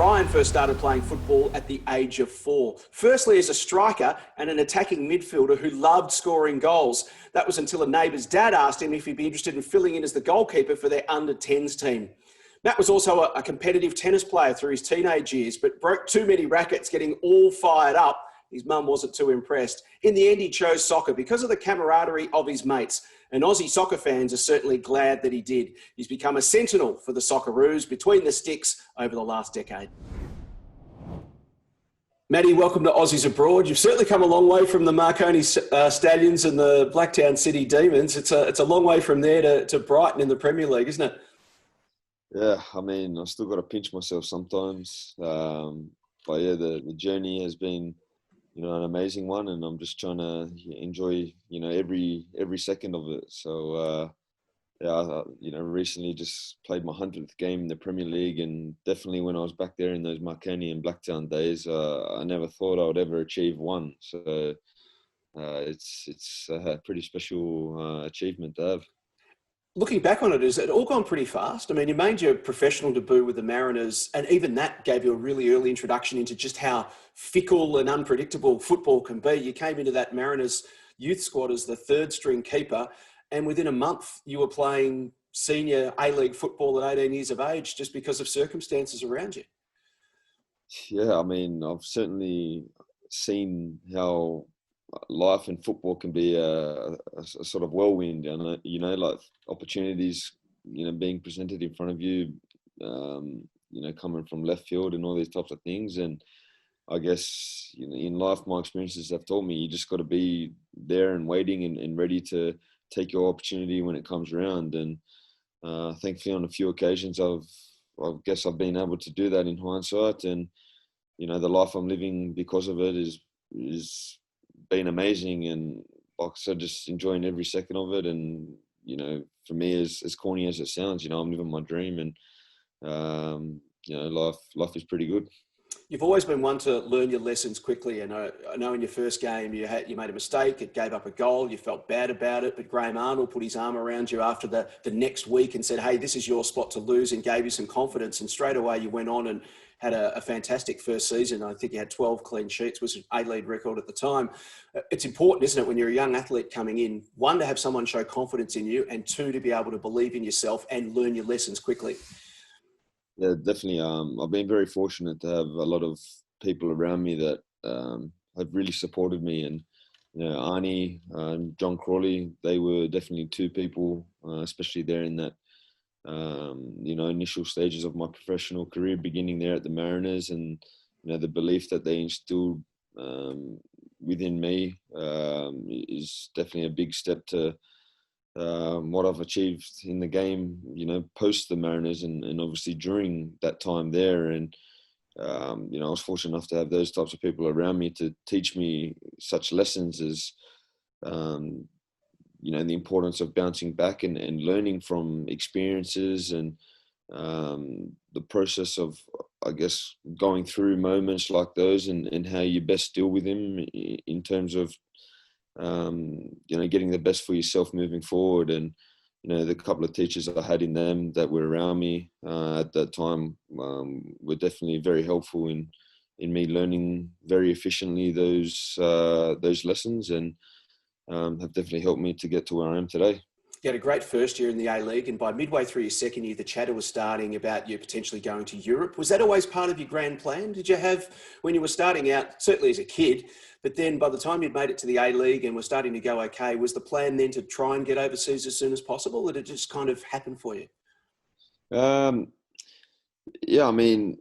Brian first started playing football at the age of 4. Firstly as a striker and an attacking midfielder who loved scoring goals. That was until a neighbour's dad asked him if he'd be interested in filling in as the goalkeeper for their under-10s team. Matt was also a competitive tennis player through his teenage years, but broke too many rackets getting all fired up. His mum wasn't too impressed. In the end, he chose soccer because of the camaraderie of his mates. And Aussie soccer fans are certainly glad that he did. He's become a sentinel for the Socceroos between the sticks over the last decade. Matty, welcome to Aussies Abroad. You've certainly come a long way from the Marconi Stallions and the Blacktown City Demons. It's a long way from there to Brighton in the Premier League, isn't it? Yeah, I mean, I still got to pinch myself sometimes. But yeah, the journey has been, an amazing one, and I'm just trying to enjoy, every second of it. So, recently just played my 100th game in the Premier League, and definitely when I was back there in those Marconi and Blacktown days, I never thought I would ever achieve one. So it's a pretty special achievement to have. Looking back on it, has it all gone pretty fast? I mean, you made your professional debut with the Mariners, and even that gave you a really early introduction into just how fickle and unpredictable football can be. You came into that Mariners youth squad as the third string keeper, and within a month you were playing senior A-League football at 18 years of age just because of circumstances around you. Yeah, I mean, I've certainly seen how life and football can be a sort of whirlwind, like opportunities, being presented in front of you, coming from left field and all these types of things. And I guess, in life, my experiences have taught me you just got to be there and waiting and ready to take your opportunity when it comes around. And thankfully, on a few occasions, I guess I've been able to do that in hindsight. And, the life I'm living because of it is been amazing, and like I said, just enjoying every second of it. And for me, as corny as it sounds, I'm living my dream, and life is pretty good. You've always been one to learn your lessons quickly, and I know in your first game you made a mistake, it gave up a goal, you felt bad about it, but Graham Arnold put his arm around you after the next week and said, hey, this is your spot to lose, and gave you some confidence, and straight away you went on and had a fantastic first season. I think you had 12 clean sheets, was an A-League record at the time. It's important, isn't it, when you're a young athlete coming in, one, to have someone show confidence in you, and two, to be able to believe in yourself and learn your lessons quickly. Yeah, definitely. I've been very fortunate to have a lot of people around me that have really supported me. And, Arnie, John Crawley, they were definitely two people, especially there in that, initial stages of my professional career, beginning there at the Mariners, and, the belief that they instilled within me is definitely a big step to what I've achieved in the game, post the Mariners and obviously during that time there. And, I was fortunate enough to have those types of people around me to teach me such lessons as, the importance of bouncing back and learning from experiences, and the process of, I guess, going through moments like those and how you best deal with them in terms of, getting the best for yourself moving forward. And, the couple of teachers I had in them that were around me at that time were definitely very helpful in me learning very efficiently those lessons, and have definitely helped me to get to where I am today. You had a great first year in the A-League, and by midway through your second year, the chatter was starting about you potentially going to Europe. Was that always part of your grand plan? Did you have, when you were starting out, certainly as a kid, but then by the time you'd made it to the A-League and were starting to go okay, was the plan then to try and get overseas as soon as possible, or did it just kind of happen for you? Yeah, I mean,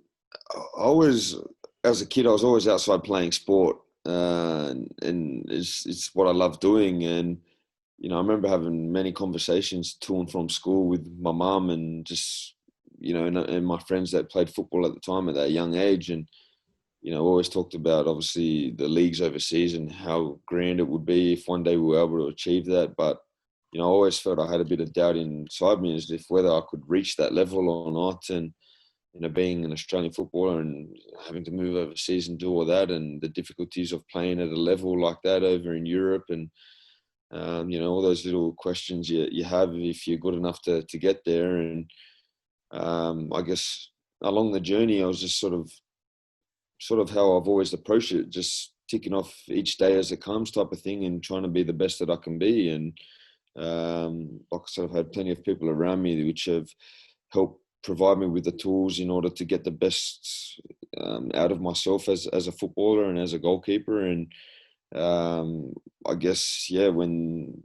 as a kid, I was always outside playing sport, and it's what I love doing. And I remember having many conversations to and from school with my mum and just, and my friends that played football at the time at that young age. And, always talked about, obviously, the leagues overseas and how grand it would be if one day we were able to achieve that. But, I always felt I had a bit of doubt inside me as if whether I could reach that level or not. And, being an Australian footballer and having to move overseas and do all that, and the difficulties of playing at a level like that over in Europe, and all those little questions you have if you're good enough to get there. And I guess along the journey, I was just sort of how I've always approached it, just ticking off each day as it comes type of thing, and trying to be the best that I can be. And like I said, I've had plenty of people around me which have helped provide me with the tools in order to get the best out of myself as a footballer and as a goalkeeper. And I guess, yeah, when,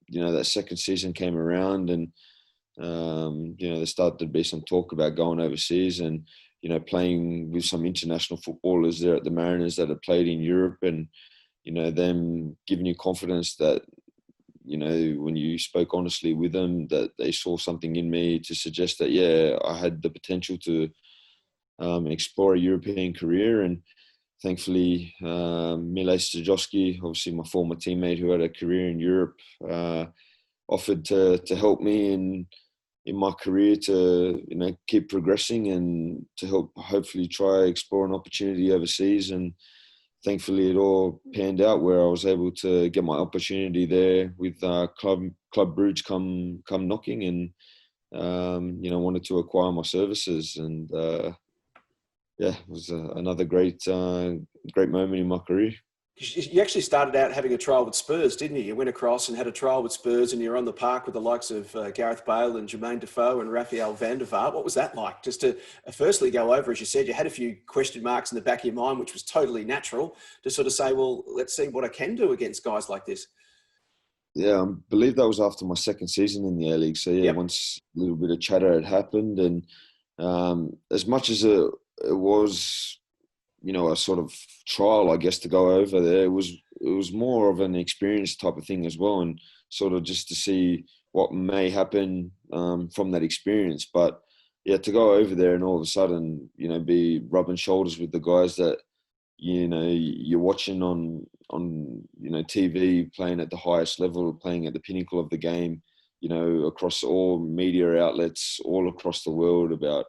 that second season came around, and there started to be some talk about going overseas, and playing with some international footballers there at the Mariners that had played in Europe, and them giving you confidence that, when you spoke honestly with them, that they saw something in me to suggest that, yeah, I had the potential to explore a European career. And thankfully, Mile Stajowski, obviously my former teammate who had a career in Europe, offered to help me in my career to keep progressing, and to help hopefully try explore an opportunity overseas. And thankfully it all panned out, where I was able to get my opportunity there with Club Brugge come knocking, and wanted to acquire my services. And it was another great moment in my career. You actually started out having a trial with Spurs, didn't you? You went across and had a trial with Spurs, and you're on the park with the likes of Gareth Bale and Jermaine Defoe and Rafael van der Vaart. What was that like? Just to firstly go over, as you said, you had a few question marks in the back of your mind, which was totally natural, to sort of say, well, let's see what I can do against guys like this. Yeah, I believe that was after my second season in the A-League. So, yeah, Yep. Once a little bit of chatter had happened, and as much as it was, a sort of trial, I guess, to go over there, it was more of an experience type of thing as well, and sort of just to see what may happen from that experience. But yeah, to go over there and all of a sudden, be rubbing shoulders with the guys that you're watching on TV, playing at the highest level, playing at the pinnacle of the game, across all media outlets all across the world, about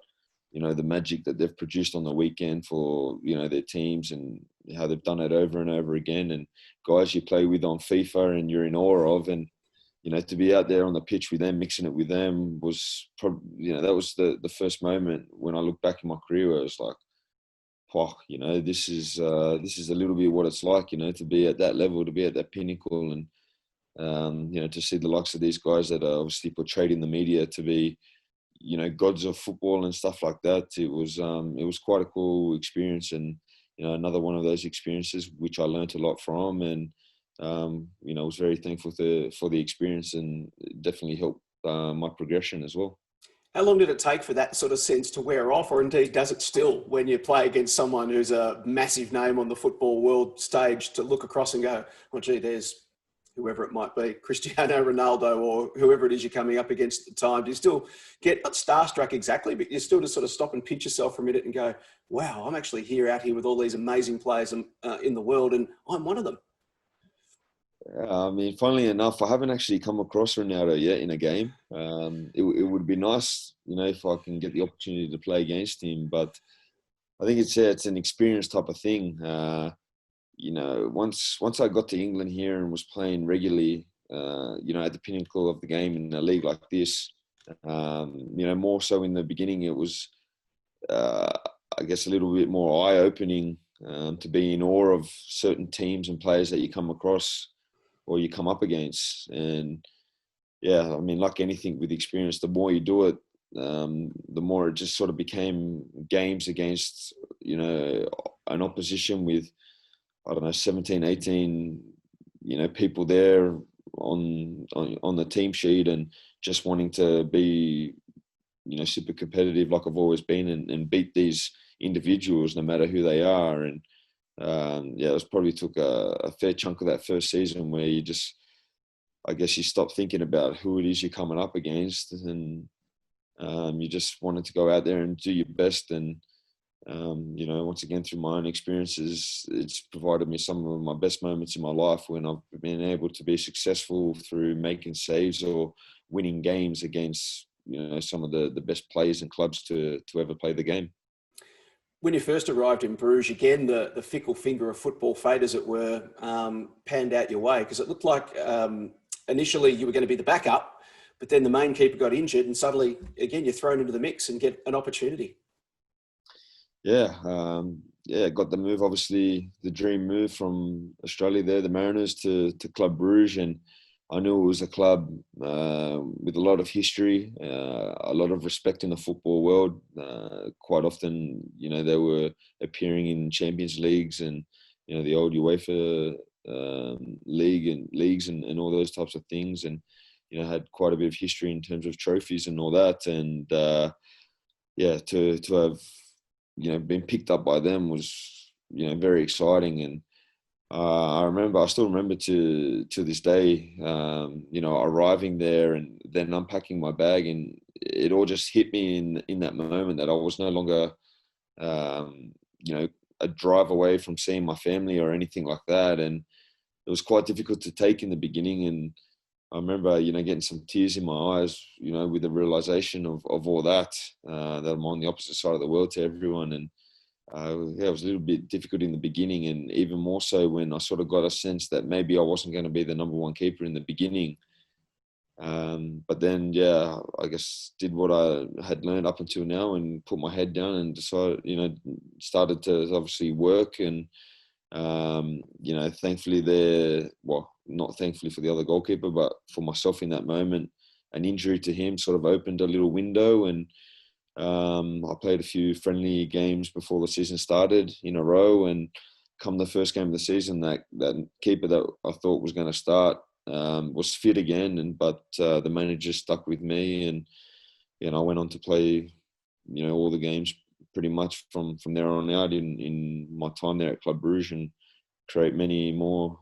the magic that they've produced on the weekend for their teams, and how they've done it over and over again, and guys you play with on FIFA and you're in awe of. And to be out there on the pitch with them, mixing it with them, was probably, that was the first moment when I look back in my career where it was like, oh, this is a little bit what it's like, to be at that level, to be at that pinnacle. And to see the likes of these guys that are obviously portrayed in the media to be gods of football and stuff like that. It was quite a cool experience, and another one of those experiences which I learned a lot from. And I was very thankful for the experience, and it definitely helped my progression as well. How long did it take for that sort of sense to wear off, or indeed does it still, when you play against someone who's a massive name on the football world stage, to look across and go, oh, gee, there's whoever it might be, Cristiano Ronaldo or whoever it is you're coming up against at the time? Do you still get, not starstruck exactly, but you still just sort of stop and pinch yourself for a minute and go, wow, I'm actually out here with all these amazing players in the world, and I'm one of them? I mean, funnily enough, I haven't actually come across Ronaldo yet in a game. It would be nice, if I can get the opportunity to play against him. But I think it's an experience type of thing. Once I got to England here and was playing regularly, at the pinnacle of the game in a league like this, more so in the beginning, it was, I guess, a little bit more eye-opening, to be in awe of certain teams and players that you come across or you come up against. And yeah, I mean, like anything with experience, the more you do it, the more it just sort of became games against, an opposition with, I don't know, 17, 18, people there on the team sheet, and just wanting to be, super competitive like I've always been, and beat these individuals no matter who they are. And it was probably took a fair chunk of that first season where you just, I guess, you stop thinking about who it is you're coming up against, and you just wanted to go out there and do your best. And once again, through my own experiences, it's provided me some of my best moments in my life, when I've been able to be successful through making saves or winning games against, some of the best players and clubs to ever play the game. When you first arrived in Bruges, again, the fickle finger of football fate, as it were, panned out your way, because it looked like initially you were going to be the backup, but then the main keeper got injured, and suddenly, again, you're thrown into the mix and get an opportunity. Yeah, got the move, obviously the dream move from Australia there, the Mariners, to Club Brugge. And I knew it was a club with a lot of history, a lot of respect in the football world. Quite often, they were appearing in Champions Leagues and, the old UEFA leagues and all those types of things. And, had quite a bit of history in terms of trophies and all that. And, to have, been picked up by them was, very exciting. And I still remember to this day, arriving there and then unpacking my bag, and it all just hit me in that moment that I was no longer, a drive away from seeing my family or anything like that. And it was quite difficult to take in the beginning. And I remember, getting some tears in my eyes, with the realization of all that, that I'm on the opposite side of the world to everyone. And it was a little bit difficult in the beginning, and even more so when I sort of got a sense that maybe I wasn't going to be the number one keeper in the beginning. But then, I guess did what I had learned up until now and put my head down and decided, started to obviously work. And, thankfully not thankfully for the other goalkeeper, but for myself in that moment, an injury to him sort of opened a little window. And I played a few friendly games before the season started in a row, and come the first game of the season, that keeper that I thought was going to start was fit again, but the manager stuck with me, and I went on to play, all the games pretty much from there on out in my time there at Club Brugge, and create many more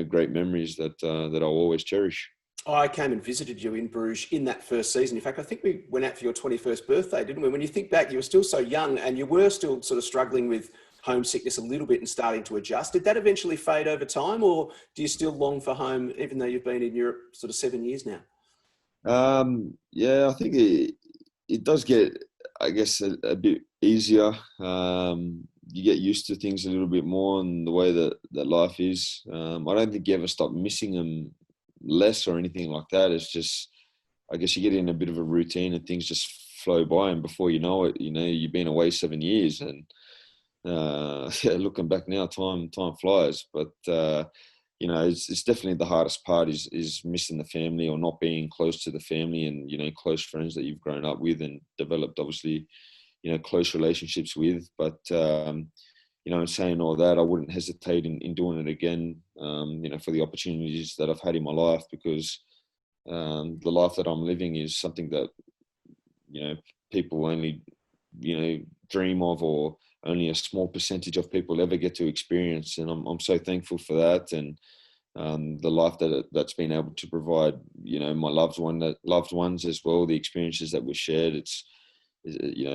great memories that I'll always cherish. I came and visited you in Bruges in that first season. In fact, I think we went out for your 21st birthday, didn't we? When you think back, you were still so young and you were still sort of struggling with homesickness a little bit and starting to adjust. Did that eventually fade over time, or do you still long for home, even though you've been in Europe sort of 7 years now? I think it does get, I guess, a bit easier. You get used to things a little bit more and the way that life is. I don't think you ever stop missing them less or anything like that. It's just, I guess you get in a bit of a routine and things just flow by, and before you know it, you've been away 7 years, and looking back now, time flies. But it's definitely the hardest part is missing the family, or not being close to the family and close friends that you've grown up with and developed obviously close relationships with. But in saying all that, I wouldn't hesitate in doing it again, for the opportunities that I've had in my life, because the life that I'm living is something that, people only, dream of, or only a small percentage of people ever get to experience. And I'm so thankful for that. And the life that's been able to provide, my loved ones as well, the experiences that we've shared, it's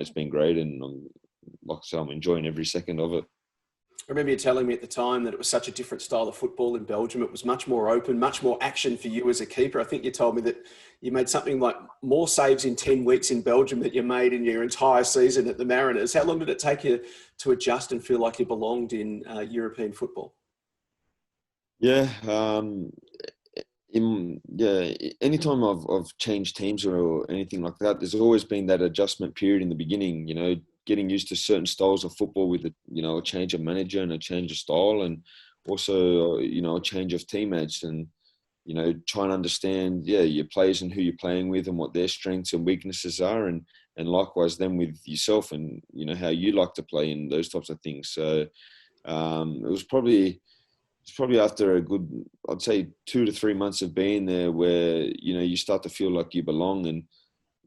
been great. And like I said, I'm enjoying every second of it. I remember you telling me at the time that it was such a different style of football in Belgium. It was much more open, much more action for you as a keeper. I think you told me that you made something like more saves in 10 weeks in Belgium than you made in your entire season at the Mariners. How long did it take you to adjust and feel like you belonged in European football? Yeah. Anytime I've changed teams or anything like that, there's always been that adjustment period in the beginning, getting used to certain styles of football with a change of manager and a change of style, and also, a change of teammates, and, trying to understand, your players and who you're playing with and what their strengths and weaknesses are. And likewise then with yourself and, how you like to play and those types of things. So it's probably after a good, I'd say 2 to 3 months of being there where, you start to feel like you belong. And,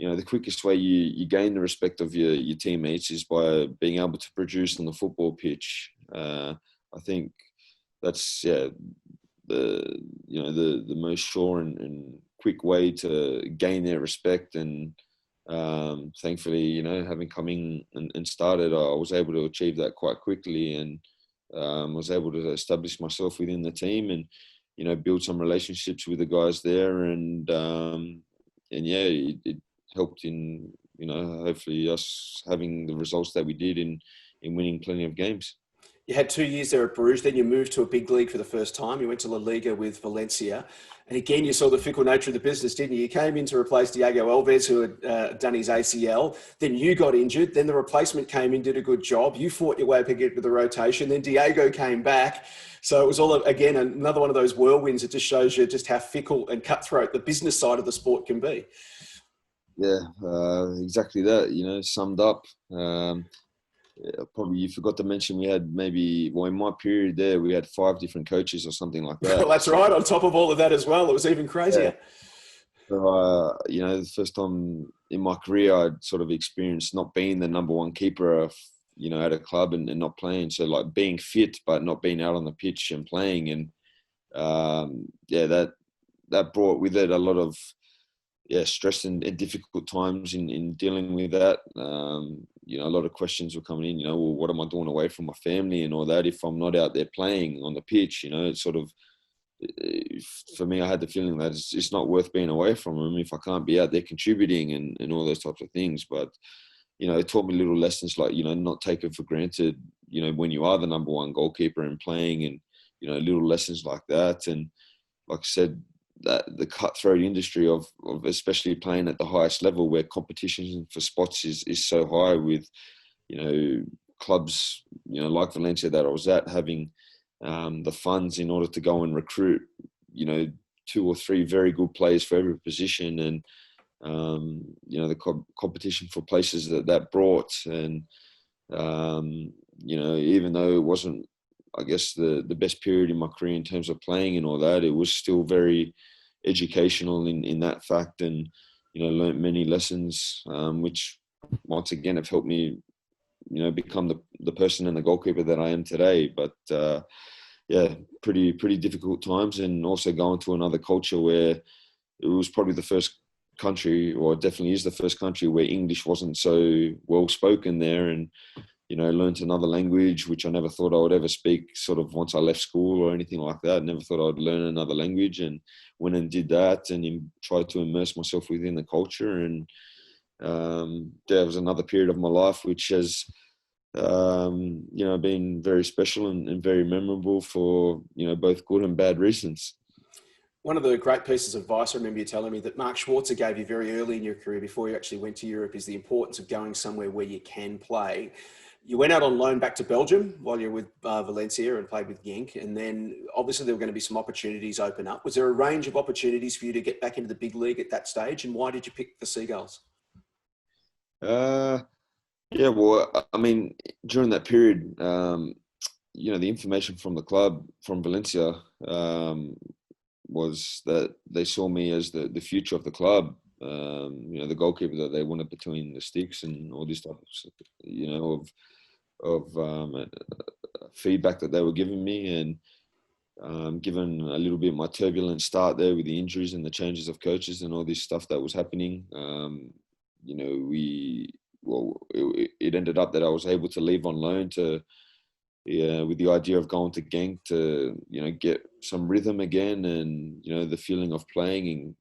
the quickest way you gain the respect of your teammates is by being able to produce on the football pitch. I think that's, the most sure and quick way to gain their respect. And thankfully, having come in and started, I was able to achieve that quite quickly, and was able to establish myself within the team and, build some relationships with the guys there. And it helped in, hopefully us having the results that we did in winning plenty of games. You had 2 years there at Bruges, then you moved to a big league for the first time. You went to La Liga with Valencia. And again, you saw the fickle nature of the business, didn't you? You came in to replace Diego Alves, who had done his ACL. Then you got injured. Then the replacement came in, did a good job. You fought your way up again with the rotation. Then Diego came back. So it was all, again, another one of those whirlwinds that just shows you just how fickle and cutthroat the business side of the sport can be. Yeah, exactly that. Summed up. Yeah, probably you forgot to mention we had in my period there, we had 5 different coaches or something like that. Well, that's right. On top of all of that as well, it was even Yeah. crazier. So, the first time in my career, I'd sort of experienced not being the number one keeper of, at a club and not playing. So like being fit, but not being out on the pitch and playing. And that brought with it a lot of, stress and difficult times in dealing with that. A lot of questions were coming in, well, what am I doing away from my family and all that if I'm not out there playing on the pitch? It's sort of, for me, I had the feeling that it's not worth being away from them if I can't be out there contributing and all those types of things. But, it taught me little lessons like, not taken for granted, when you are the number one goalkeeper and playing and, little lessons like that. And like I said, that the cutthroat industry of especially playing at the highest level where competition for spots is so high with, clubs, like Valencia that I was at having the funds in order to go and recruit, 2 or 3 very good players for every position. And, the competition for places that brought. And, even though it wasn't, I guess, the best period in my career in terms of playing and all that, it was still very educational in that fact, and learnt many lessons, which once again have helped me become the person and the goalkeeper that I am today. But pretty difficult times, and also going to another culture where it was probably the first country, or definitely is the first country, where English wasn't so well spoken there. And learnt another language, which I never thought I would ever speak sort of once I left school or anything like that. Never thought I'd learn another language, and went and did that and tried to immerse myself within the culture. And there was another period of my life which has, been very special and very memorable for, both good and bad reasons. One of the great pieces of advice I remember you telling me that Mark Schwarzer gave you very early in your career before you actually went to Europe is the importance of going somewhere where you can play. You went out on loan back to Belgium while you were with Valencia and played with Genk. And then obviously there were going to be some opportunities open up. Was there a range of opportunities for you to get back into the big league at that stage? And why did you pick the Seagulls? Well, I mean, during that period, the information from the club, from Valencia, was that they saw me as the future of the club. The goalkeeper that they wanted between the sticks, and all this type of feedback that they were giving me. And given a little bit my turbulent start there with the injuries and the changes of coaches and all this stuff that was happening, it ended up that I was able to leave on loan to, with the idea of going to Genk to, get some rhythm again, and, the feeling of playing, and,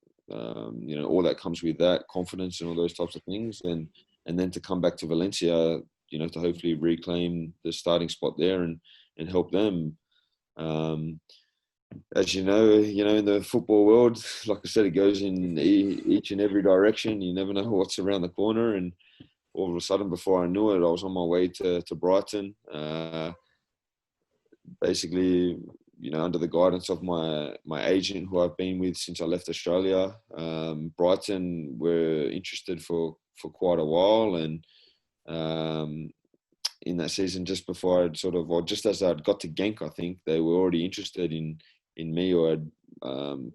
all that comes with that, confidence and all those types of things. And then to come back to Valencia, to hopefully reclaim the starting spot there and help them. As in the football world, like I said, it goes in each and every direction. You never know what's around the corner. And all of a sudden, before I knew it, I was on my way to Brighton. Basically, under the guidance of my agent, who I've been with since I left Australia. Brighton were interested for quite a while. And in that season, just before just as I'd got to Genk, I think they were already interested in me, or had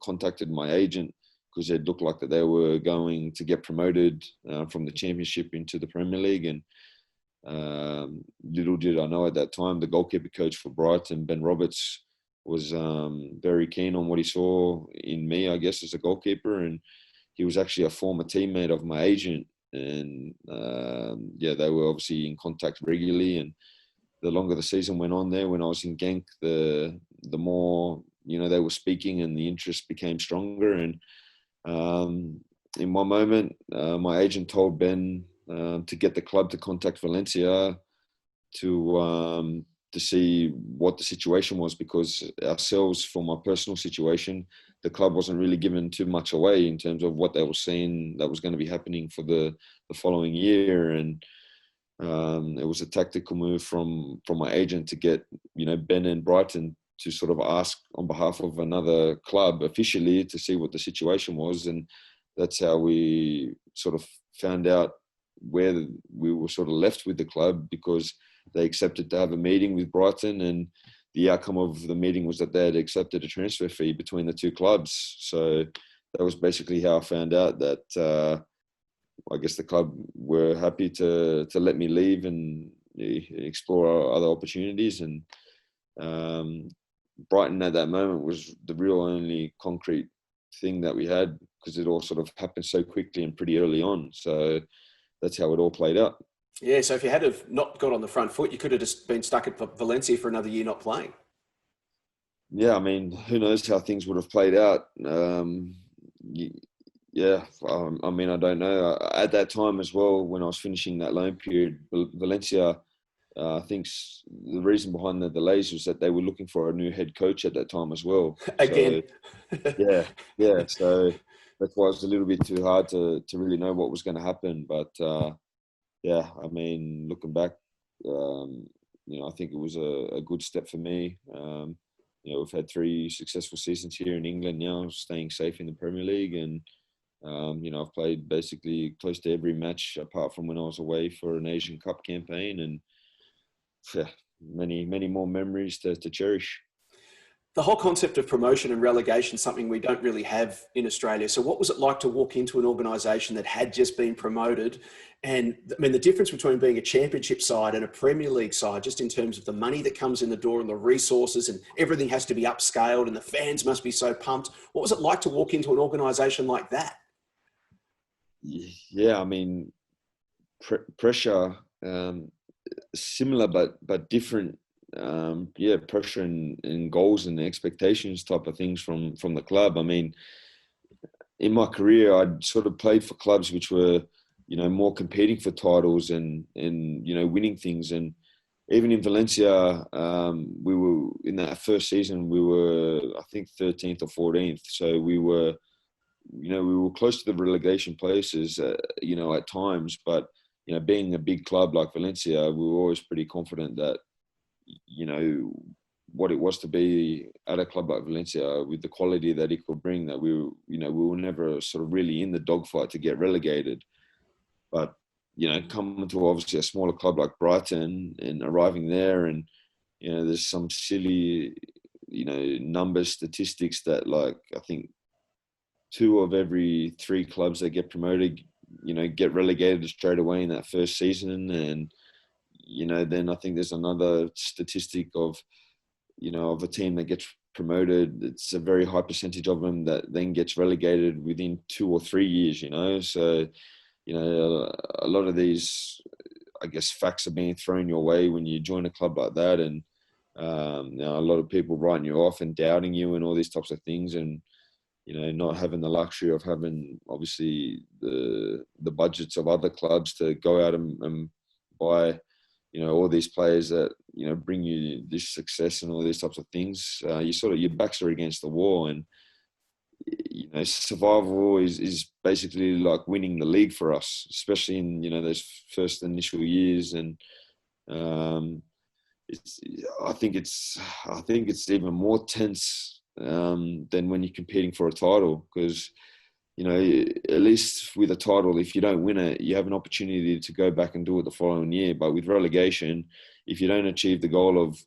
contacted my agent, because it looked like that they were going to get promoted from the Championship into the Premier League. And little did I know at that time, the goalkeeper coach for Brighton, Ben Roberts, was very keen on what he saw in me, I guess, as a goalkeeper. And he was actually a former teammate of my agent. And they were obviously in contact regularly. And the longer the season went on there, when I was in Genk, the more, they were speaking, and the interest became stronger. And in one moment, my agent told Ben to get the club to contact Valencia to to see what the situation was, because ourselves, for my personal situation, the club wasn't really given too much away in terms of what they were seeing that was going to be happening for the following year. And it was a tactical move from my agent to get, Ben and Brighton to sort of ask on behalf of another club officially to see what the situation was. And that's how we sort of found out where we were sort of left with the club, because they accepted to have a meeting with Brighton, and the outcome of the meeting was that they had accepted a transfer fee between the two clubs. So that was basically how I found out that I guess the club were happy to let me leave and explore other opportunities. And Brighton at that moment was the real only concrete thing that we had, because it all sort of happened so quickly and pretty early on. So that's how it all played out. Yeah, so if you had have not got on the front foot, you could have just been stuck at Valencia for another year not playing. Yeah, I mean, who knows how things would have played out. Yeah, I mean, I don't know. At that time as well, when I was finishing that loan period, Valencia, I think the reason behind the delays was that they were looking for a new head coach at that time as well. Again. So, yeah. So that's why it was a little bit too hard to really know what was going to happen. But yeah, I mean, looking back, I think it was a good step for me. We've had 3 successful seasons here in England now, staying safe in the Premier League, and I've played basically close to every match apart from when I was away for an Asian Cup campaign, and yeah, many more memories to cherish. The whole concept of promotion and relegation is something we don't really have in Australia. So what was it like to walk into an organisation that had just been promoted? And I mean, the difference between being a championship side and a Premier League side, just in terms of the money that comes in the door and the resources, and everything has to be upscaled and the fans must be so pumped. What was it like to walk into an organisation like that? Yeah, I mean, pressure, similar but different. Pressure and goals and expectations type of things from the club. I mean, in my career, I'd sort of played for clubs which were, more competing for titles and winning things. And even in Valencia, we were in that first season, we were, I think, 13th or 14th. So we were close to the relegation places, at times. But being a big club like Valencia, we were always pretty confident that what it was to be at a club like Valencia with the quality that it could bring, that we were never sort of really in the dogfight to get relegated. But, coming to obviously a smaller club like Brighton and arriving there, and, there's some silly, numbers, statistics that, like, I think 2 of every 3 clubs that get promoted, get relegated straight away in that first season. And then I think there's another statistic of a team that gets promoted. It's a very high percentage of them that then gets relegated within 2 or 3 years, So, a lot of these, I guess, facts are being thrown your way when you join a club like that. And, a lot of people writing you off and doubting you and all these types of things. And, not having the luxury of having, obviously, the budgets of other clubs to go out and buy, all these players that, bring you this success and all these types of things. Your backs are against the wall, and, survival is basically like winning the league for us, especially in, those first initial years. And I think it's even more tense than when you're competing for a title, because at least with a title, if you don't win it, you have an opportunity to go back and do it the following year. But with relegation, if you don't achieve the goal of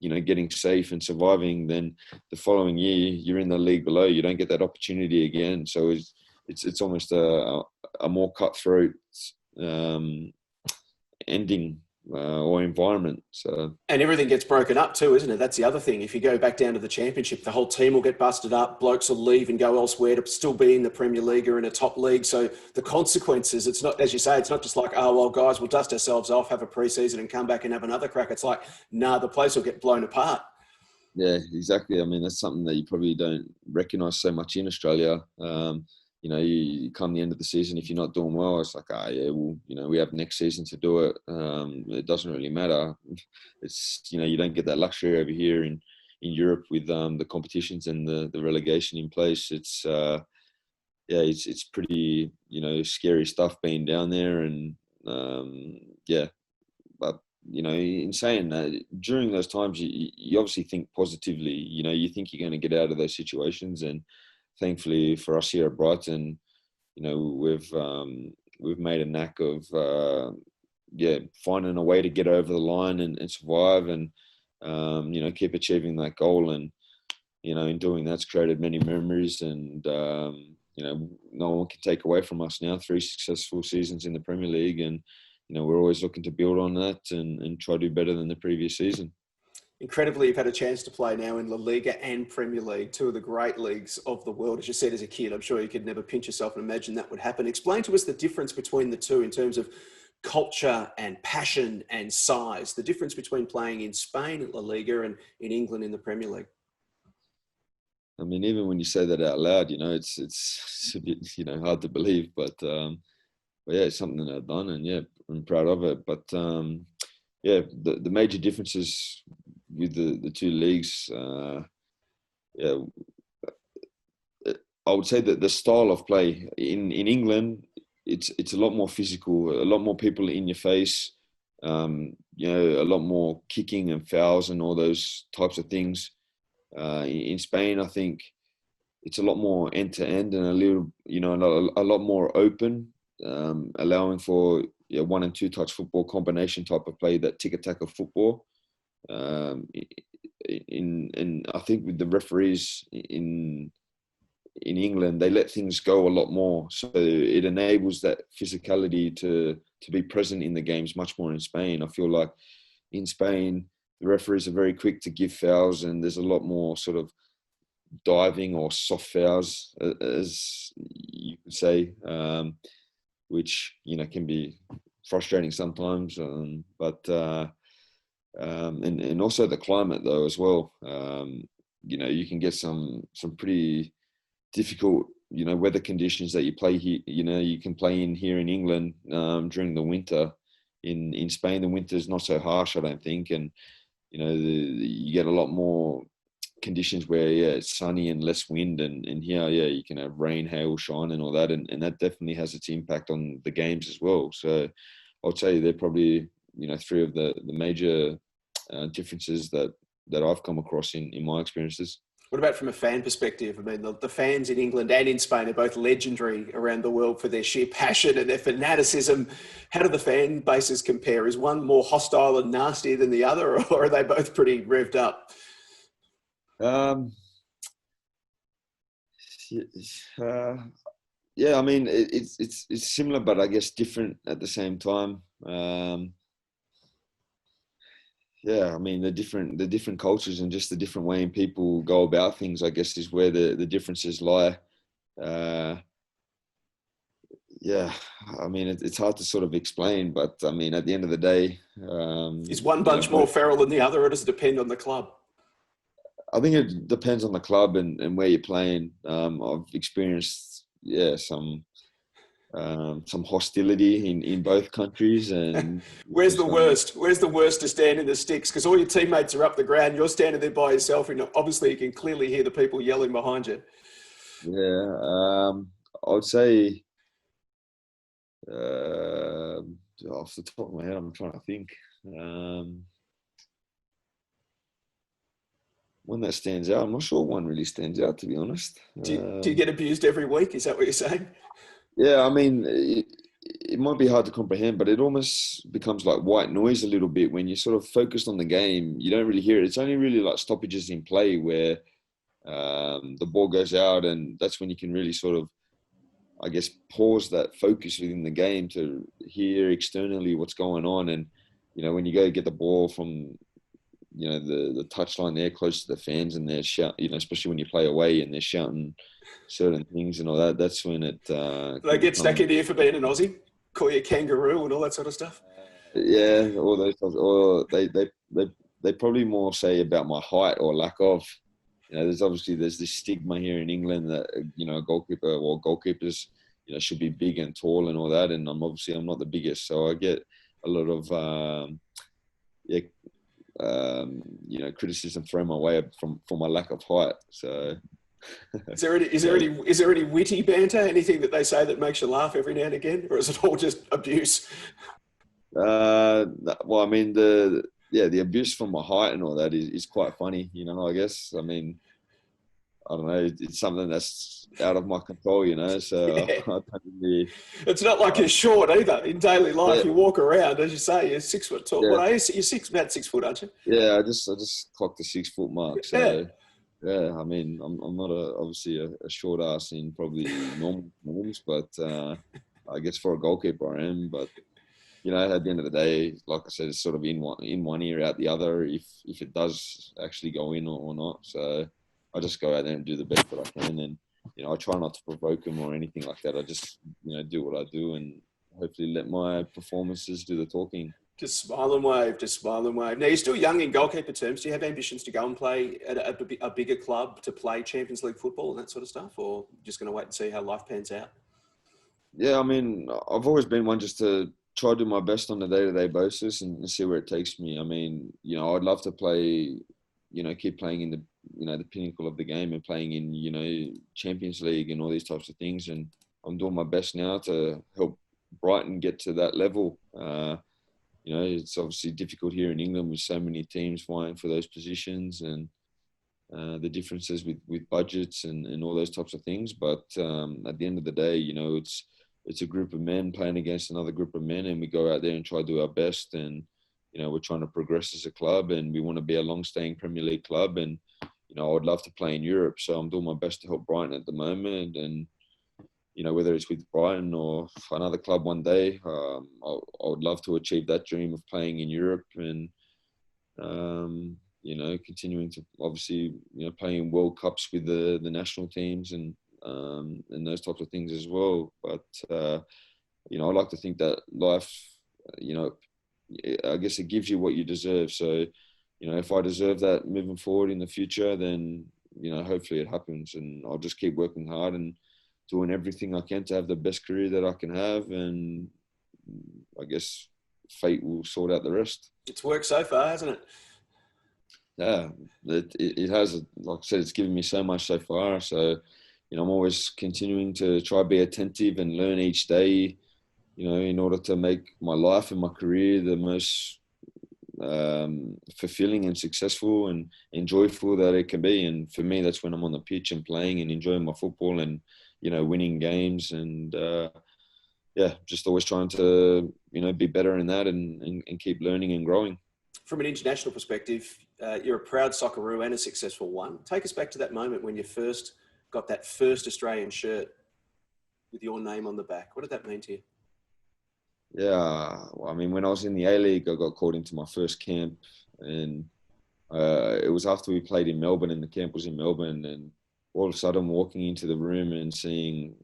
getting safe and surviving, then the following year you're in the league below. You don't get that opportunity again. So it's almost a more cutthroat ending or environment. So, and everything gets broken up too, isn't it? That's the other thing. If you go back down to the championship, the whole team will get busted up. Blokes will leave and go elsewhere to still be in the Premier League or in a top league. So the consequences, it's not, as you say, it's not just like, oh, well, guys, we'll dust ourselves off, have a pre-season and come back and have another crack. It's like, nah, the place will get blown apart. Yeah, exactly. I mean, that's something that you probably don't recognise so much in Australia. you come the end of the season, if you're not doing well, it's like, yeah, well, we have next season to do it. It doesn't really matter. It's, you don't get that luxury over here in Europe with the competitions and the relegation in place. It's, it's pretty, scary stuff being down there. And, but, in saying that, during those times, you obviously think positively. You think you're going to get out of those situations. And thankfully for us here at Brighton, we've made a knack of finding a way to get over the line and survive and keep achieving that goal. And in doing that's created many memories. And no one can take away from us now 3 successful seasons in the Premier League. And we're always looking to build on that and try to do better than the previous season. Incredibly, you've had a chance to play now in La Liga and Premier League, 2 of the great leagues of the world. As you said as a kid, I'm sure you could never pinch yourself and imagine that would happen. Explain to us the difference between the two in terms of culture and passion and size, the difference between playing in Spain at La Liga and in England in the Premier League. I mean, even when you say that out loud, it's a bit, hard to believe, but yeah, it's something that I've done, and yeah, I'm proud of it. But the major differences with the 2 leagues, I would say that the style of play in England, it's a lot more physical, a lot more people in your face, a lot more kicking and fouls and all those types of things. In Spain, I think it's a lot more end to end and a little, a lot more open, allowing for 1 and 2 touch football combination type of play, that tick-a-tack of football. And I think with the referees in England, they let things go a lot more, so it enables that physicality to be present in the games much more. In Spain, I feel like in Spain the referees are very quick to give fouls, and there's a lot more sort of diving or soft fouls, as you could say, which can be frustrating sometimes. But also the climate though as well. You can get some pretty difficult weather conditions that you play here. You can play in here in England during the winter. In Spain, the winter is not so harsh, I don't think, and you get a lot more conditions where it's sunny and less wind, and here you can have rain, hail, shine and all that, and that definitely has its impact on the games as well. So I'd say they're probably 3 of the major differences that I've come across in my experiences. What about from a fan perspective? I mean, the fans in England and in Spain are both legendary around the world for their sheer passion and their fanaticism. How do the fan bases compare? Is one more hostile and nasty than the other, or are they both pretty revved up? Yeah, I mean, it's similar, but I guess different at the same time. Yeah, I mean, the different cultures and just the different way in people go about things, I guess, is where the differences lie. Yeah, I mean, it's hard to sort of explain, but I mean, at the end of the day, is one bunch more feral than the other, or does it depend on the club? I think it depends on the club and where you're playing. I've experienced some hostility in both countries. And Where's the worst? Where's the worst to stand in the sticks? Because all your teammates are up the ground, you're standing there by yourself, and obviously you can clearly hear the people yelling behind you. Yeah, I would say off the top of my head, I'm trying to think. One that stands out, I'm not sure one really stands out, to be honest. Do you get abused every week? Is that what you're saying? Yeah, I mean, it might be hard to comprehend, but it almost becomes like white noise a little bit when you're sort of focused on the game. You don't really hear it. It's only really like stoppages in play where the ball goes out, and that's when you can really sort of, I guess, pause that focus within the game to hear externally what's going on. And, when you go get the ball from, the touchline there close to the fans, and they're shouting, especially when you play away and they're shouting certain things and all that, that's when it... they get stuck in here for being an Aussie? Call you a kangaroo and all that sort of stuff? Yeah, all those stuff. Or they probably more say about my height or lack of. there's this stigma here in England that a goalkeeper or goalkeepers should be big and tall and all that, and I'm not the biggest, so I get a lot of criticism thrown my way for my lack of height. So is there any witty banter, anything that they say that makes you laugh every now and again, or is it all just abuse? Well, I mean the abuse from my height and all that is quite funny, I guess. I mean, I don't know, it's something that's out of my control, so Yeah. I don't really, It's not like you're short either. In daily life, yeah, you walk around, as you say, you're 6 foot tall. yeah, What are you? You're about 6 foot, aren't you? yeah. I just clocked the 6 foot mark, Yeah. so yeah. I mean, I'm not obviously a short ass in probably normal norms, but I guess for a goalkeeper I am. But at the end of the day, like I said, it's sort of in one ear, out the other, if it does actually go in or not. So I just go out there and do the best that I can, and I try not to provoke them or anything like that. I just do what I do, and hopefully let my performances do the talking. Just smile and wave, just smile and wave. Now, you're still young in goalkeeper terms. Do you have ambitions to go and play at a bigger club to play Champions League football and that sort of stuff, or just going to wait and see how life pans out? Yeah, I mean, I've always been one just to try to do my best on a day-to-day basis and see where it takes me. I mean, I'd love to play, keep playing in the pinnacle of the game and playing in, Champions League and all these types of things. And I'm doing my best now to help Brighton get to that level. It's obviously difficult here in England with so many teams vying for those positions, and the differences with budgets and all those types of things. But at the end of the day, it's a group of men playing against another group of men, and we go out there and try to do our best. And we're trying to progress as a club, and we want to be a long-staying Premier League club. And I would love to play in Europe, so I'm doing my best to help Brighton at the moment. And whether it's with Brighton or another club one day, I would love to achieve that dream of playing in Europe and continuing to obviously playing World Cups with the national teams and those types of things as well. But I like to think that life, I guess it gives you what you deserve. So if I deserve that moving forward in the future, then hopefully it happens, and I'll just keep working hard and doing everything I can to have the best career that I can have, and I guess fate will sort out the rest. It's worked so far, hasn't it? Yeah, it has. Like I said, it's given me so much so far. So, I'm always continuing to try to be attentive and learn each day, in order to make my life and my career the most fulfilling and successful and enjoyable that it can be. And for me, that's when I'm on the pitch and playing and enjoying my football and winning games, and just always trying to be better in that and keep learning and growing. From an international perspective, you're a proud Socceroo and a successful one. Take us back to that moment when you first got that first Australian shirt with your name on the back. What did that mean to you? Yeah, well, I mean, when I was in the A-League, I got called into my first camp, and it was after we played in Melbourne, and the camp was in Melbourne, and all of a sudden walking into the room and seeing,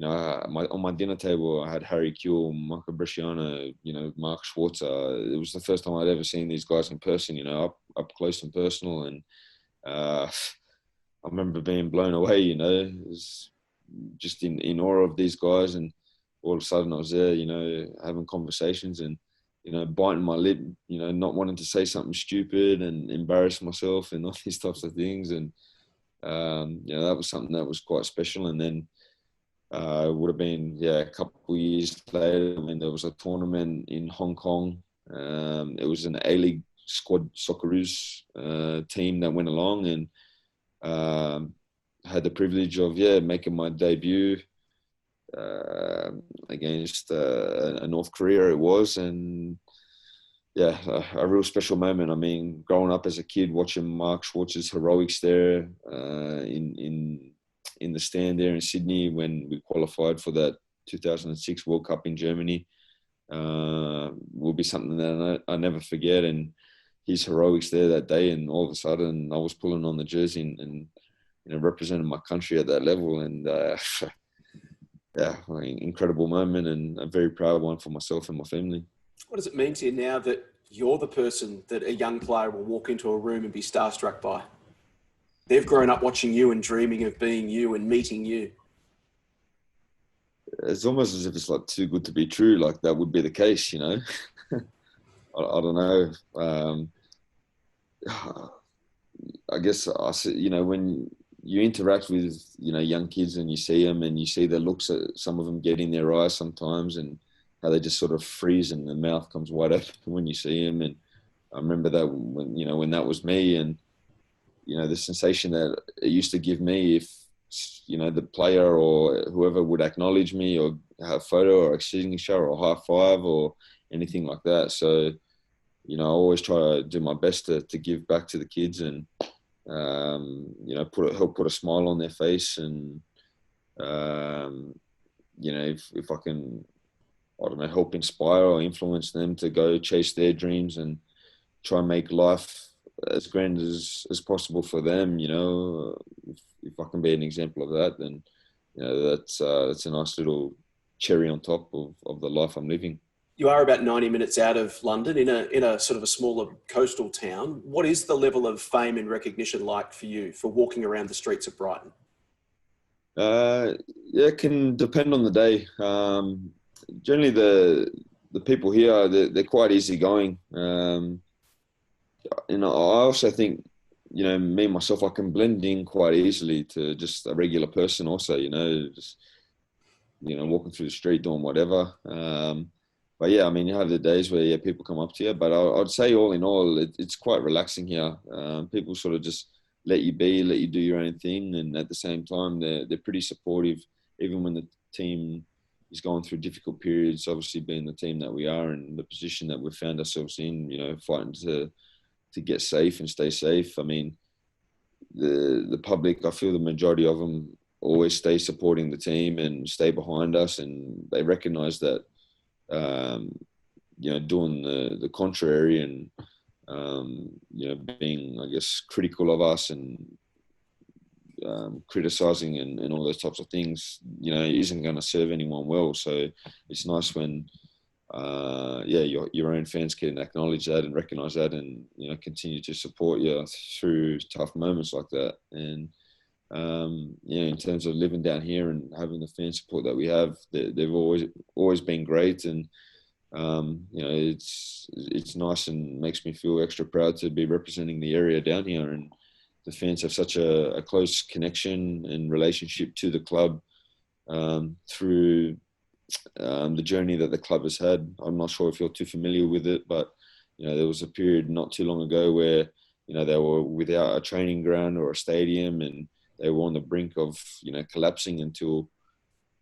on my dinner table, I had Harry Kewell, Marco Bresciano, Mark Schwarzer. It was the first time I'd ever seen these guys in person, up close and personal. And I remember being blown away, it was just in awe of these guys. And all of a sudden I was there, having conversations and, biting my lip, not wanting to say something stupid and embarrass myself and all these types of things. And, that was something that was quite special. And then it would have been, a couple of years later, when there was a tournament in Hong Kong. It was an A-League squad Socceroos team that went along, and had the privilege of, making my debut against a North Korea it was. And a real special moment. I mean, growing up as a kid, watching Mark Schwartz's heroics there in the stand there in Sydney when we qualified for that 2006 World Cup in Germany, will be something that I never forget. And his heroics there that day, and all of a sudden I was pulling on the jersey and representing my country at that level. And incredible moment, and a very proud one for myself and my family. What does it mean to you now that you're the person that a young player will walk into a room and be starstruck by? They've grown up watching you and dreaming of being you and meeting you. It's almost as if it's like too good to be true. Like that would be the case, you know. I don't know. I guess you know, when you interact with, you know, young kids and you see them and you see the looks that some of them get in their eyes sometimes, and how they just sort of freeze and the mouth comes wide open when you see them. And I remember that when, you know, when that was me, and you know, the sensation that it used to give me if, you know, the player or whoever would acknowledge me or have a photo or a signature or a high five or anything like that. So, you know, I always try to do my best to give back to the kids and, you know, help put a smile on their face. And, you know, if I can, I don't know, help inspire or influence them to go chase their dreams and try and make life as grand as possible for them, you know, if I can be an example of that, then, you know, that's a nice little cherry on top of the life I'm living. You are about 90 minutes out of London in a sort of a smaller coastal town. What is the level of fame and recognition like for you for walking around the streets of Brighton? Yeah, it can depend on the day. Generally, the people here, they're quite easygoing. You know, I also think, you know, me myself, I can blend in quite easily to just a regular person. Also, you know, just, you know, walking through the street doing whatever. But yeah, I mean, you have the days where, yeah, people come up to you. But I'd say all in all, it's quite relaxing here. People sort of just let you be, let you do your own thing, and at the same time, they're pretty supportive, even when the team is going through difficult periods. Obviously, being the team that we are and the position that we've found ourselves in, you know, fighting to get safe and stay safe. I mean, the public, I feel the majority of them always stay supporting the team and stay behind us, and they recognise that, you know, doing the contrary and, you know, being, I guess, critical of us and criticising and all those types of things, you know, isn't going to serve anyone well. So it's nice when, yeah, your own fans can acknowledge that and recognise that, and, you know, continue to support you through tough moments like that. And yeah, in terms of living down here and having the fan support that we have, they've always been great. And you know, it's nice and makes me feel extra proud to be representing the area down here. And the fans have such a close connection and relationship to the club through the journey that the club has had. I'm not sure if you're too familiar with it, but, you know, there was a period not too long ago where, you know, they were without a training ground or a stadium, and they were on the brink of, you know, collapsing until,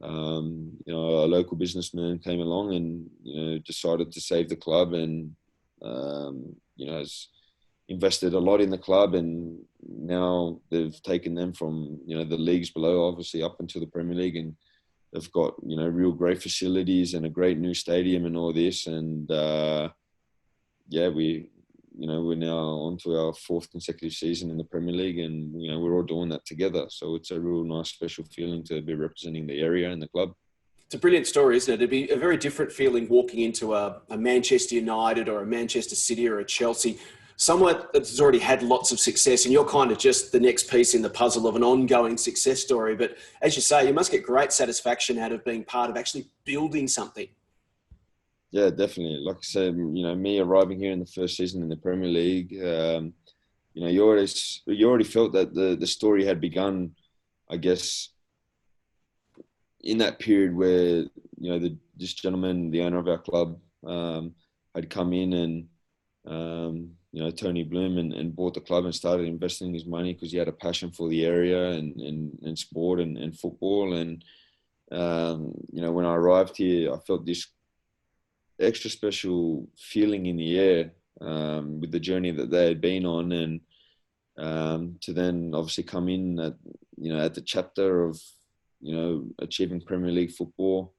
you know, a local businessman came along and, you know, decided to save the club and, you know, has invested a lot in the club, and now they've taken them from, you know, the leagues below, obviously, up into the Premier League, and they've got, you know, real great facilities and a great new stadium and all this. And yeah, you know, we're now on to our fourth consecutive season in the Premier League, and, you know, we're all doing that together. So it's a real nice, special feeling to be representing the area and the club. It's a brilliant story, isn't it? It'd be a very different feeling walking into a Manchester United or a Manchester City or a Chelsea, somewhere that's already had lots of success, and you're kind of just the next piece in the puzzle of an ongoing success story. But as you say, you must get great satisfaction out of being part of actually building something. Yeah, definitely. Like I said, you know, me arriving here in the first season in the Premier League, you know, you already felt that the story had begun, I guess, in that period where, you know, this gentleman, the owner of our club, had come in and, you know, Tony Bloom, and bought the club and started investing his money because he had a passion for the area and sport and football. And, you know, when I arrived here, I felt this extra special feeling in the air with the journey that they had been on. And to then obviously come in at, you know, at the chapter of, you know, achieving Premier League football.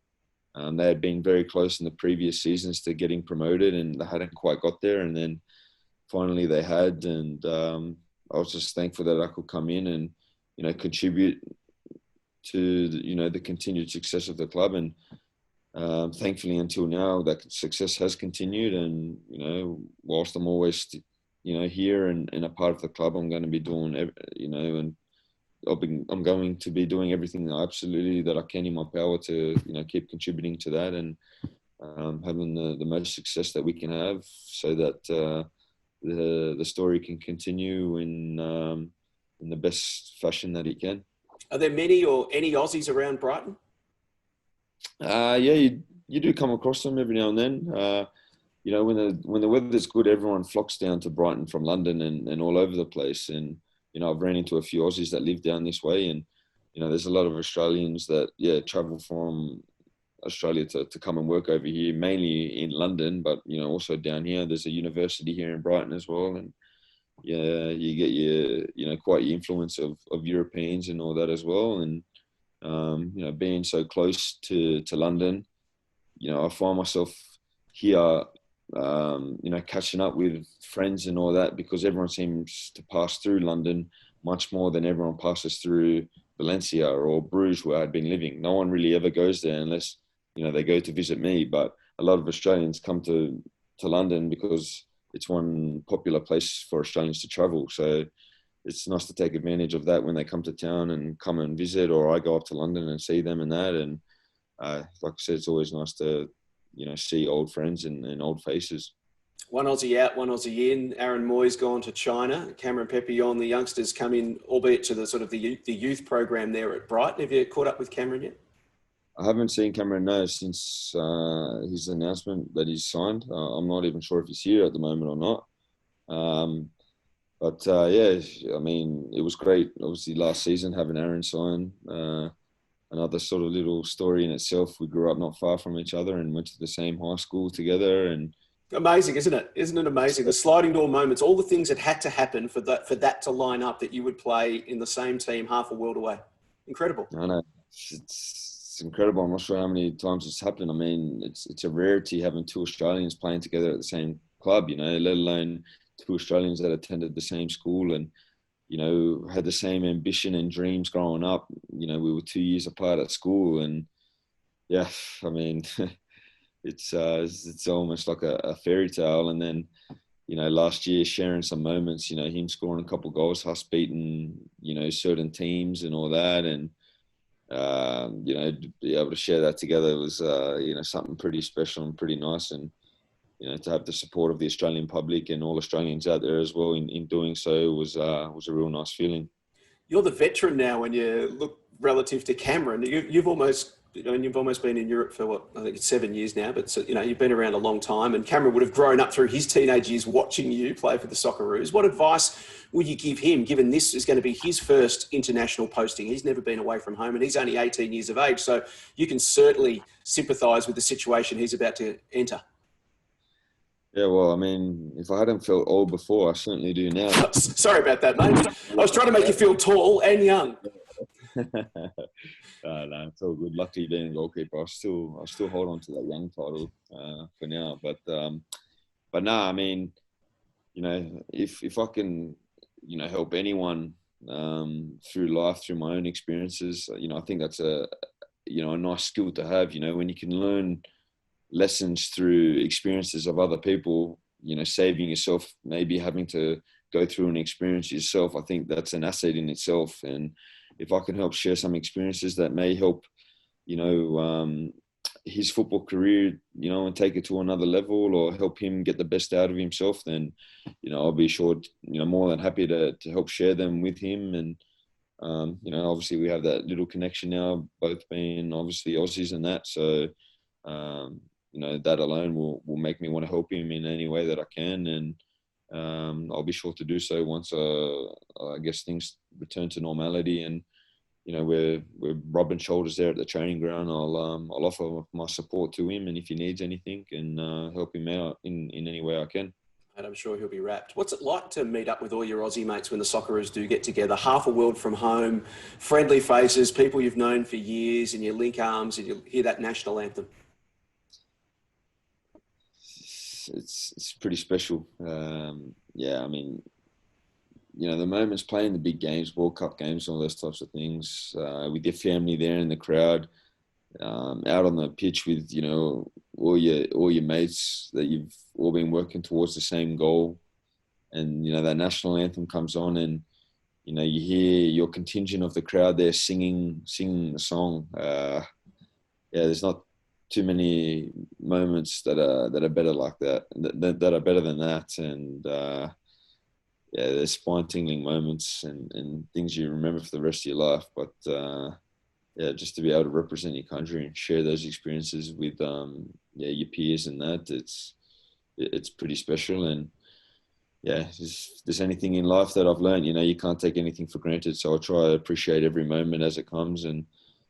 They had been very close in the previous seasons to getting promoted, and they hadn't quite got there. And then finally they had, and I was just thankful that I could come in and, you know, contribute to, you know, the continued success of the club. And thankfully until now that success has continued. And, you know, whilst I'm always here and a part of the club, I'm going to be doing, and I'm going to be doing everything absolutely that I can in my power to, keep contributing to that and having the most success that we can have, so that the story can continue in the best fashion that it can. Are there many or any Aussies around Brighton? Yeah, you do come across them every now and then. When the weather's good, everyone flocks down to Brighton from London and all over the place. And I've ran into a few Aussies that live down this way, and there's a lot of Australians that travel from Australia to come and work over here, mainly in London, but also down here. There's a university here in Brighton as well, and you get your quite your influence of Europeans and all that as well. And being so close to London, I find myself here, catching up with friends and all that, because everyone seems to pass through London much more than everyone passes through Valencia or Bruges, where I'd been living. No one really ever goes there unless, they go to visit me. But a lot of Australians come to London because it's one popular place for Australians to travel. So it's nice to take advantage of that when they come to town and come and visit, or I go up to London and see them and that. And like I said, it's always nice to, see old friends and old faces. One Aussie out, one Aussie in. Aaron Moy's gone to China. Cameron Pepillon, the youngsters, come in, albeit to the sort of the youth program there at Brighton. Have you caught up with Cameron yet? I haven't seen Cameron since his announcement that he's signed. I'm not even sure if he's here at the moment or not. But I mean, it was great. Obviously, last season having Aaron sign, another sort of little story in itself. We grew up not far from each other and went to the same high school together. And amazing, isn't it? Isn't it amazing? The sliding door moments, all the things that had to happen for that to line up, that you would play in the same team half a world away. Incredible. I know. It's incredible. I'm not sure how many times it's happened. I mean, it's a rarity having two Australians playing together at the same club, let alone two Australians that attended the same school and, had the same ambition and dreams growing up. We were 2 years apart at school, and yeah, I mean, it's almost like a fairy tale. And then, last year sharing some moments, him scoring a couple of goals, us beating, certain teams and all that. And, to be able to share that together was, something pretty special and pretty nice. And, to have the support of the Australian public and all Australians out there as well in doing so was a real nice feeling. You're the veteran now when you look relative to Cameron. You've almost been in Europe for what, I think it's 7 years now, but you've been around a long time, and Cameron would have grown up through his teenage years watching you play for the Socceroos. What advice would you give him, given this is going to be his first international posting? He's never been away from home and he's only 18 years of age. So you can certainly sympathise with the situation he's about to enter. Yeah, well, I mean, if I hadn't felt old before, I certainly do now. Sorry about that, mate. I was trying to make you feel tall and young. No, it's all good. Luckily, being a goalkeeper, I still hold on to that young title for now. But no, I mean, if I can, help anyone through life, through my own experiences, I think that's a nice skill to have. When you can learn lessons through experiences of other people, saving yourself, maybe having to go through an experience yourself, I think that's an asset in itself. And if I can help share some experiences that may help, his football career, and take it to another level, or help him get the best out of himself, then, I'll be sure, more than happy to help share them with him. And, obviously we have that little connection now, both being obviously Aussies and that. So, that alone will make me want to help him in any way that I can. And I'll be sure to do so once, I guess, things return to normality and, we're rubbing shoulders there at the training ground. I'll offer my support to him, and if he needs anything, and help him out in any way I can. And I'm sure he'll be wrapped. What's it like to meet up with all your Aussie mates when the Socceroos do get together? Half a world from home, friendly faces, people you've known for years, and you link arms and you hear that national anthem. It's pretty special. I mean, the moments playing the big games, World Cup games, all those types of things, with your family there in the crowd, out on the pitch with, all your mates that you've all been working towards the same goal. and that national anthem comes on, and you hear your contingent of the crowd there singing the song. There's not too many moments that are better like that are better than that, and there's spine-tingling moments and things you remember for the rest of your life. But just to be able to represent your country and share those experiences with your peers and that, it's pretty special. And if there's anything in life that I've learned, you can't take anything for granted. So I try to appreciate every moment as it comes, and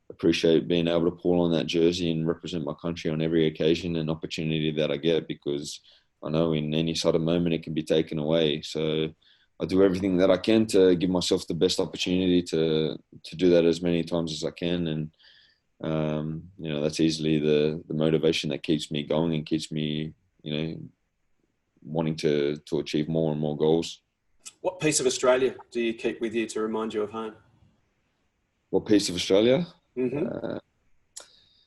appreciate being able to pull on that jersey and represent my country on every occasion and opportunity that I get, because I know in any sort of moment it can be taken away. So I do everything that I can to give myself the best opportunity to do that as many times as I can. And, that's easily the motivation that keeps me going and keeps me, wanting to achieve more and more goals. What piece of Australia do you keep with you to remind you of home? What piece of Australia? Mm-hmm.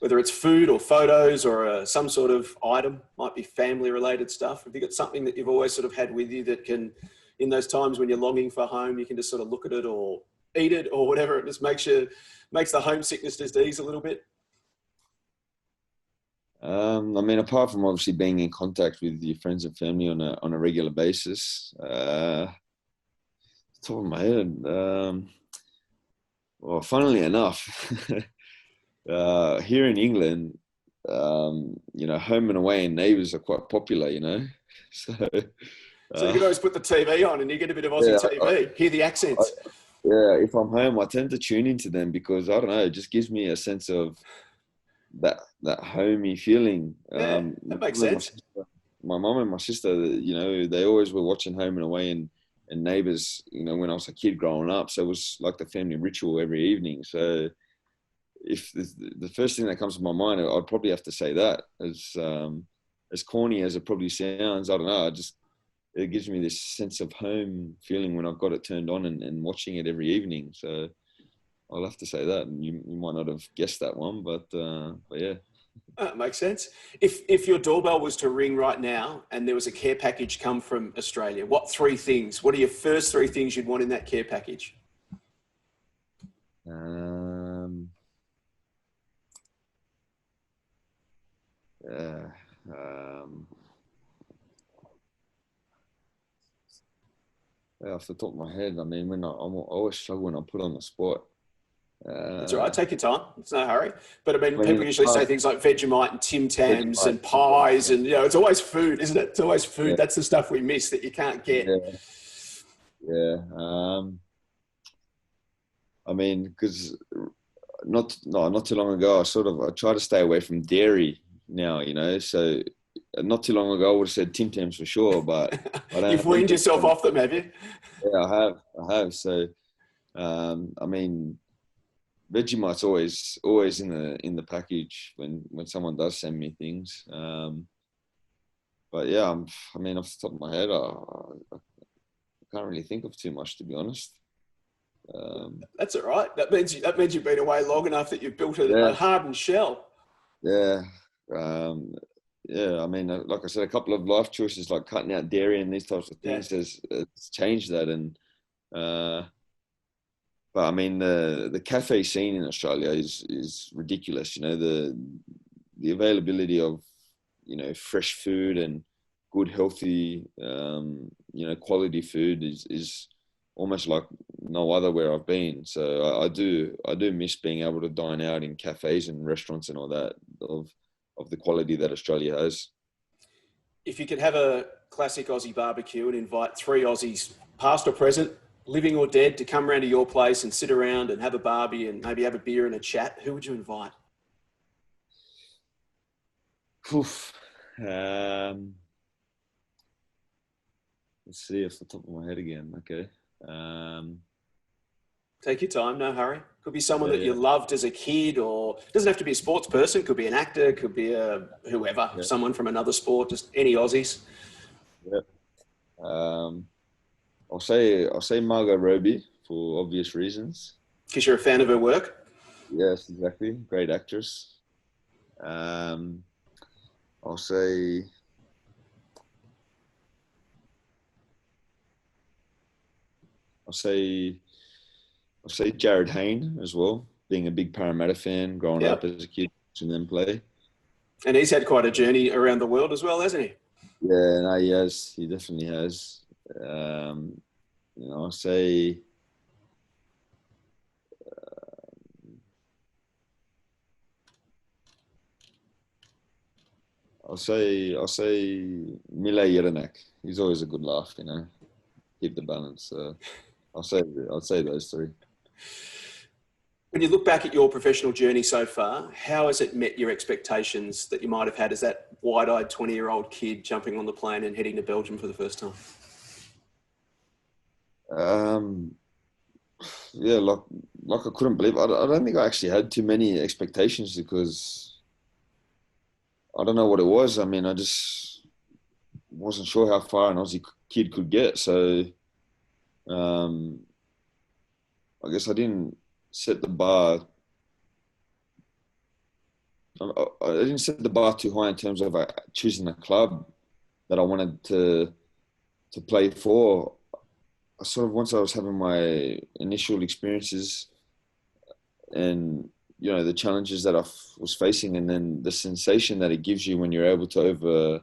Whether it's food or photos or some sort of item, might be family related stuff. Have you got something that you've always sort of had with you that can, in those times when you're longing for home, you can just sort of look at it or eat it or whatever, it just makes the homesickness just ease a little bit? Apart from obviously being in contact with your friends and family on a regular basis, top of my head, well, funnily enough, here in England, home and away and neighbours are quite popular, So you can always put the TV on and you get a bit of Aussie TV, hear the accents. If I'm home, I tend to tune into them because, I don't know, it just gives me a sense of that homey feeling. That makes sense. My mum and my sister, they always were watching Home and Away and Neighbours, when I was a kid growing up. So it was like the family ritual every evening. So if the first thing that comes to my mind, I'd probably have to say that. As corny as it probably sounds, I don't know, it gives me this sense of home feeling when I've got it turned on and watching it every evening. So I'll have to say that. And you might not have guessed that one, but yeah. That makes sense. If your doorbell was to ring right now and there was a care package come from Australia, what are your first three things you'd want in that care package? Off the top of my head, when I always struggle when I'm put on the spot. That's all right. Take your time. It's no hurry. But people usually say things like Vegemite and Tim Tams and pies, and it's always food, isn't it? It's always food. Yeah. That's the stuff we miss that you can't get. Yeah. Because not too long ago, I try to stay away from dairy now. So not too long ago, I would have said Tim Tams for sure, but you've weaned yourself off them, have you? Yeah, I have. So, Vegemite's always in the package when someone does send me things. But yeah, off the top of my head, I can't really think of too much, to be honest. That's all right. That means you've been away long enough that you've built a hardened shell. Yeah. Like I said, a couple of life choices like cutting out dairy and these types of things has changed that. And but the cafe scene in Australia is ridiculous. The availability of fresh food and good, healthy, quality food is almost like no other where I've been. So I do miss being able to dine out in cafes and restaurants and all that of the quality that Australia has. If you could have a classic Aussie barbecue and invite three Aussies, past or present, living or dead, to come around to your place and sit around and have a barbie and maybe have a beer and a chat, who would you invite? Let's see off the top of my head again. Okay. Take your time, no hurry. Could be someone that you loved as a kid, or it doesn't have to be a sports person. Could be an actor, could be whoever, someone from another sport, just any Aussies. Yeah. I'll say Margot Robbie for obvious reasons. Because you're a fan of her work? Yes, exactly. Great actress. I'll say I'll say Jared Hayne as well, being a big Parramatta fan, growing up Yep. as a kid, watching them play. And he's had quite a journey around the world as well, hasn't he? Yeah, no, he has. He definitely has. I'll say, I'll say Mile Jedinak. He's always a good laugh, keep the balance. I'll say those three. When you look back at your professional journey so far, how has it met your expectations that you might have had as that wide-eyed 20-year-old kid jumping on the plane and heading to Belgium for the first time? Um, yeah, like I couldn't believe. I don't think I actually had too many expectations because I don't know what it was. I mean, I just wasn't sure how far an Aussie kid could get. So um, I guess I didn't set the bar. I didn't set the bar too high in terms of choosing a club that I wanted to play for. I sort of, once I was having my initial experiences and the challenges that I was facing, and then the sensation that it gives you when you're able to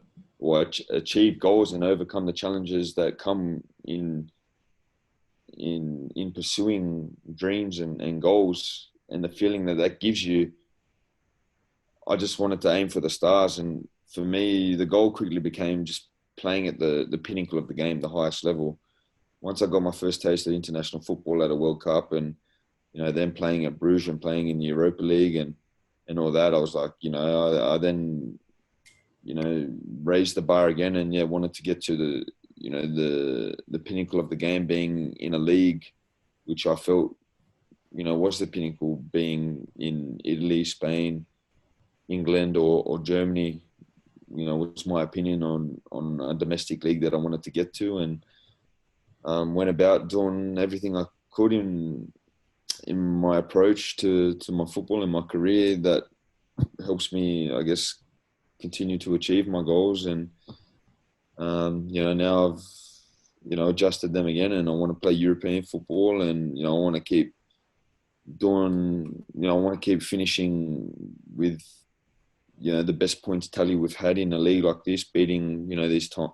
achieve goals and overcome the challenges that come in pursuing dreams and goals, and the feeling that gives you. I just wanted to aim for the stars, and for me, the goal quickly became just playing at the pinnacle of the game, the highest level. Once I got my first taste of international football at a World Cup, and then playing at Bruges and playing in the Europa League and all that, I was like, I then raised the bar again, and wanted to get to the pinnacle of the game, being in a league which I felt was the pinnacle, being in Italy, Spain, England, or Germany. Was my opinion on a domestic league that I wanted to get to, and went about doing everything I could in my approach to my football and my career that helps me, I guess, continue to achieve my goals. And now I've adjusted them again, and I want to play European football, and I want to keep doing, I want to keep finishing with the best points tally we've had in a league like this, beating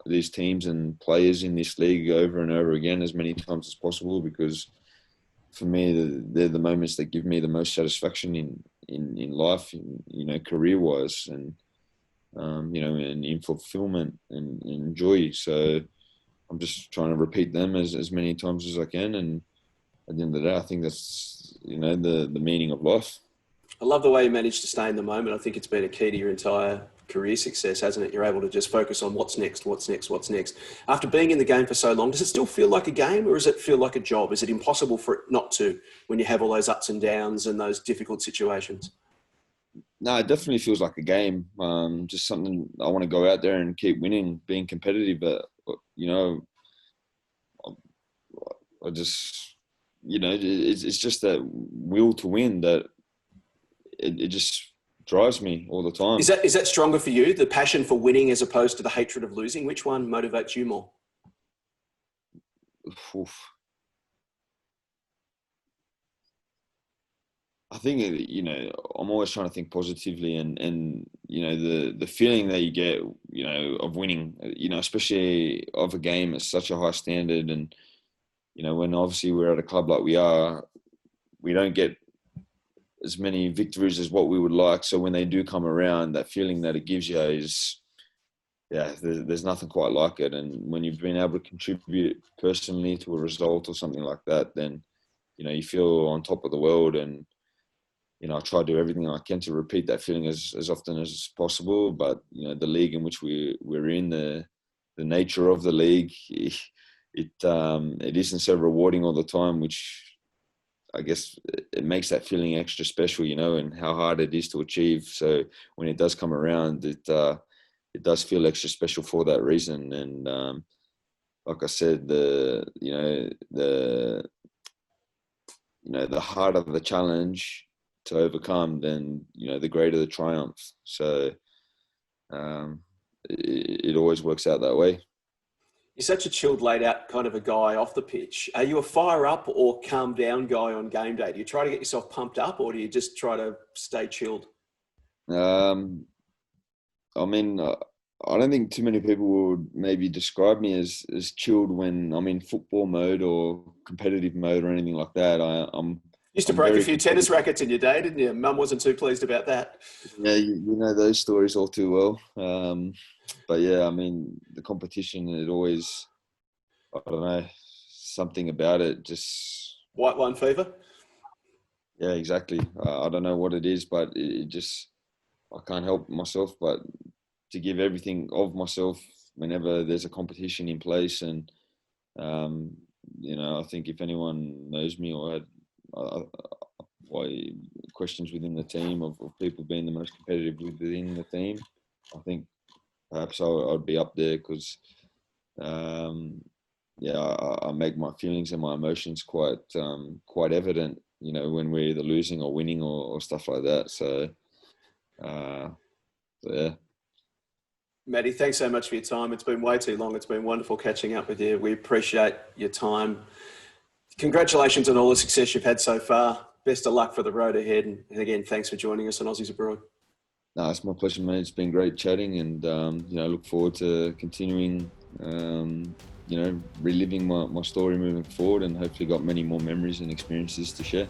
these teams and players in this league over and over again as many times as possible, because for me they're the moments that give me the most satisfaction in life, career wise, and and in fulfillment and joy. So I'm just trying to repeat them as many times as I can, and at the end of the day, I think that's the meaning of life. I love the way you managed to stay in the moment. I think it's been a key to your entire career success, hasn't it? You're able to just focus on what's next, what's next, what's next. After being in the game for so long, does it still feel like a game, or does it feel like a job? Is it impossible for it not to when you have all those ups and downs and those difficult situations? No, it definitely feels like a game. Just something I want to go out there and keep winning, being competitive. But I just it's just that will to win that it just drives me all the time. Is that stronger for you, the passion for winning as opposed to the hatred of losing? Which one motivates you more? Oof. I think I'm always trying to think positively, and the feeling that you get of winning, especially of a game at such a high standard, and when obviously we're at a club like we are, we don't get as many victories as what we would like. So when they do come around, that feeling that it gives you is, there's nothing quite like it. And when you've been able to contribute personally to a result or something like that, then you feel on top of the world. And I try to do everything I can to repeat that feeling as often as possible. But the league in which we're in, the nature of the league, it isn't so rewarding all the time, which I guess it makes that feeling extra special, and how hard it is to achieve. So when it does come around, it does feel extra special for that reason. And like I said, the harder the challenge to overcome, then the greater the triumph. So it always works out that way. You're such a chilled, laid out kind of a guy off the pitch. Are you a fire up or calm down guy on game day? Do you try to get yourself pumped up, or do you just try to stay chilled? Um, I mean, I don't think too many people would maybe describe me as chilled when I'm in football mode or competitive mode or anything like that. Used to I'm break a very few tennis rackets in your day, didn't you? Mum wasn't too pleased about that. Yeah, you know those stories all too well. But yeah, I mean, the competition, it always, I don't know, something about it just, White line fever? yeah, exactly. I don't know what it is, but it just, I can't help myself but to give everything of myself whenever there's a competition in place. And, um, I think if anyone knows me or had why questions within the team of people being the most competitive within the team, I think perhaps I'd be up there because, yeah, I make my feelings and my emotions quite evident, when we're either losing or winning or stuff like that. So yeah. Maddie, thanks so much for your time. It's been way too long. It's been wonderful catching up with you. We appreciate your time. Congratulations on all the success you've had so far. Best of luck for the road ahead. And again, thanks for joining us on Aussies Abroad. No, it's my pleasure, mate. It's been great chatting, and I look forward to continuing, reliving my story moving forward, and hopefully got many more memories and experiences to share.